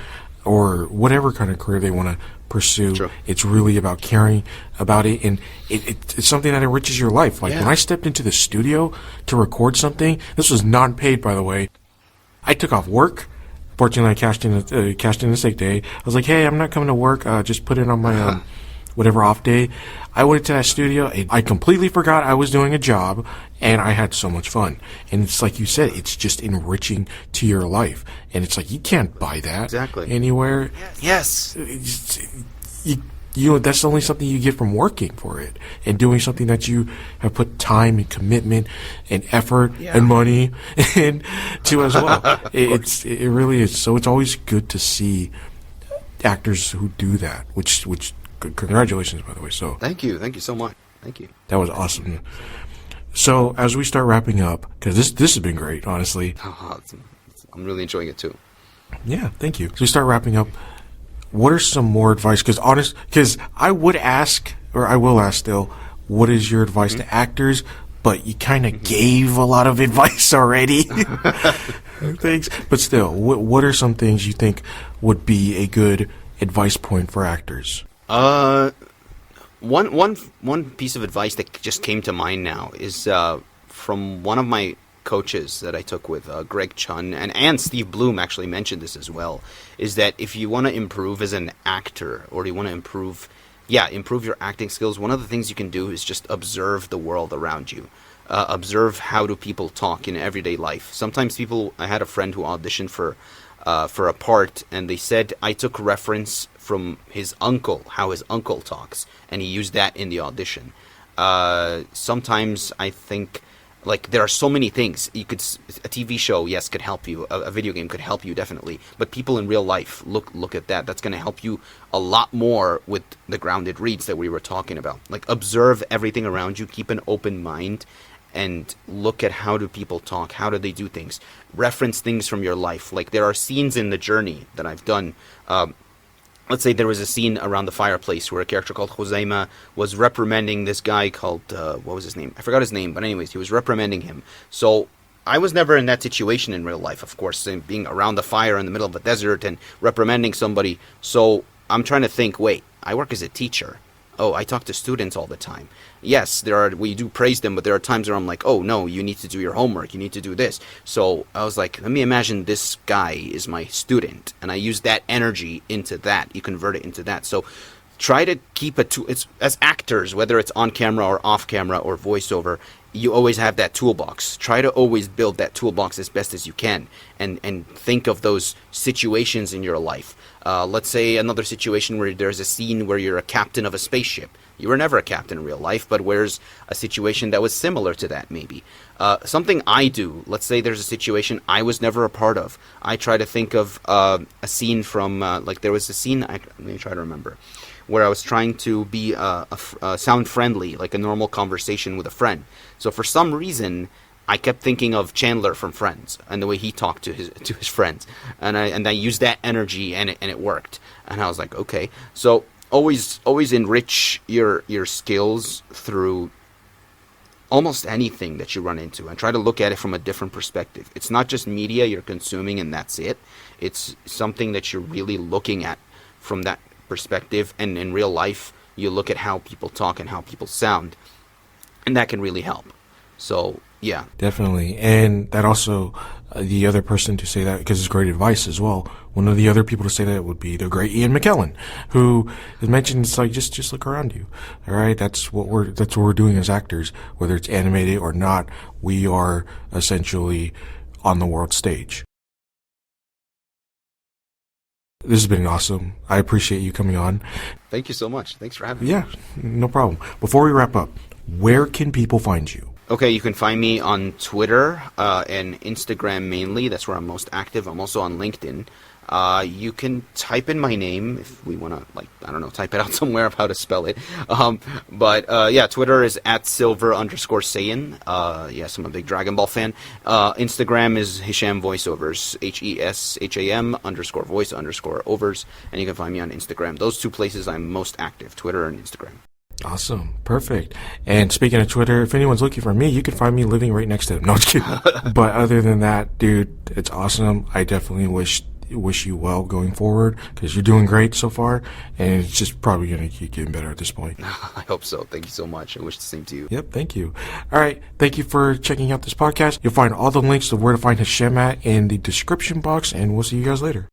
or whatever kind of career they want to pursue. True. It's really about caring about it, and it's something that enriches your life. Like when I stepped into the studio to record something, this was non-paid, by the way. I took off work. Fortunately, I cashed in a sick day. I was like, hey, I'm not coming to work. Just put it on my whatever off day. I went into that studio, and I completely forgot I was doing a job, and I had so much fun. And it's like you said, it's just enriching to your life. And it's like, you can't buy that anywhere. Yes. You know, that's only something you get from working for it and doing something that you have put time and commitment and effort and money into as well. It really is. So it's always good to see actors who do that, which congratulations, by the way. So thank you so much. Thank you. That was awesome. So as we start wrapping up, because this has been great, honestly. I'm really enjoying it too. Yeah, thank you. As we start wrapping up, what are some more advice? Because I would ask, or I will ask still, what is your advice to actors but you kind of gave a lot of advice already. Thanks. But still, what are some things you think would be a good advice point for actors? One piece of advice that just came to mind now is from one of my coaches that I took with Greg Chun, and Steve Bloom actually mentioned this as well, is that if you want to improve as an actor, or you want to improve your acting skills, one of the things you can do is just observe the world around you. Observe how do people talk in everyday life. Sometimes I had a friend who auditioned for a part, and they said, I took reference from his uncle, how his uncle talks, and he used that in the audition. Sometimes I think, like, there are so many things. A TV show, yes, could help you. A video game could help you, definitely. But people in real life, look at that. That's going to help you a lot more with the grounded reads that we were talking about. Like, observe everything around you. Keep an open mind. And look at how do people talk. How do they do things. Reference things from your life. Like, there are scenes in The Journey that I've done. Let's say there was a scene around the fireplace where a character called Joseima was reprimanding this guy called, what was his name? I forgot his name, but anyways, he was reprimanding him. So I was never in that situation in real life, of course, being around the fire in the middle of a desert and reprimanding somebody. So I'm trying to think, wait, I work as a teacher. Oh, I talk to students all the time. Yes, we do praise them, but there are times where I'm like, oh, no, you need to do your homework. You need to do this. So I was like, let me imagine this guy is my student, and I use that energy into that. You convert it into that. So try to keep it's as actors, whether it's on camera or off camera or voiceover, you always have that toolbox. Try to always build that toolbox as best as you can, and think of those situations in your life. Let's say another situation where there's a scene where you're a captain of a spaceship. You were never a captain in real life, but where's a situation that was similar to that, maybe? Something I do, let's say there's a situation I was never a part of. I try to think of a scene from, like there was a scene, let me try to remember, where I was trying to be sound friendly, like a normal conversation with a friend. So for some reason, I kept thinking of Chandler from Friends and the way he talked to his friends, and I used that energy, and it worked. And I was like, okay. So always enrich your skills through almost anything that you run into, and try to look at it from a different perspective. It's not just media you're consuming and that's it. It's something that you're really looking at from that perspective, and in real life you look at how people talk and how people sound, and that can really help. So yeah, definitely. And that also, the other person to say that, because it's great advice as well, one of the other people to say that would be the great Ian McKellen, who has mentioned, it's like, just look around you. All right, that's what we're doing as actors, whether it's animated or not. We are essentially on the world stage. This has been awesome. I appreciate you coming on. Thank you so much. Thanks for having me. Yeah, no problem. Before we wrap up, where can people find you? Okay, you can find me on Twitter and Instagram mainly. That's where I'm most active. I'm also on LinkedIn. You can type in my name if we want to, type it out somewhere of how to spell it. But yeah, Twitter is @silver_Saiyan. Yes, I'm a big Dragon Ball fan. Instagram is Hesham Voiceovers, HESHAM_voice_overs. And you can find me on Instagram. Those two places I'm most active, Twitter and Instagram. Awesome. Perfect. And speaking of Twitter, if anyone's looking for me, you can find me living right next to them. No, I'm just kidding. But other than that, dude, it's awesome. I definitely wish you well going forward, because you're doing great so far, and it's just probably going to keep getting better at this point. I hope so. Thank you so much. I wish the same to you. Yep, thank you. All right, thank you for checking out this podcast. You'll find all the links to where to find Hesham at in the description box, and we'll see you guys later.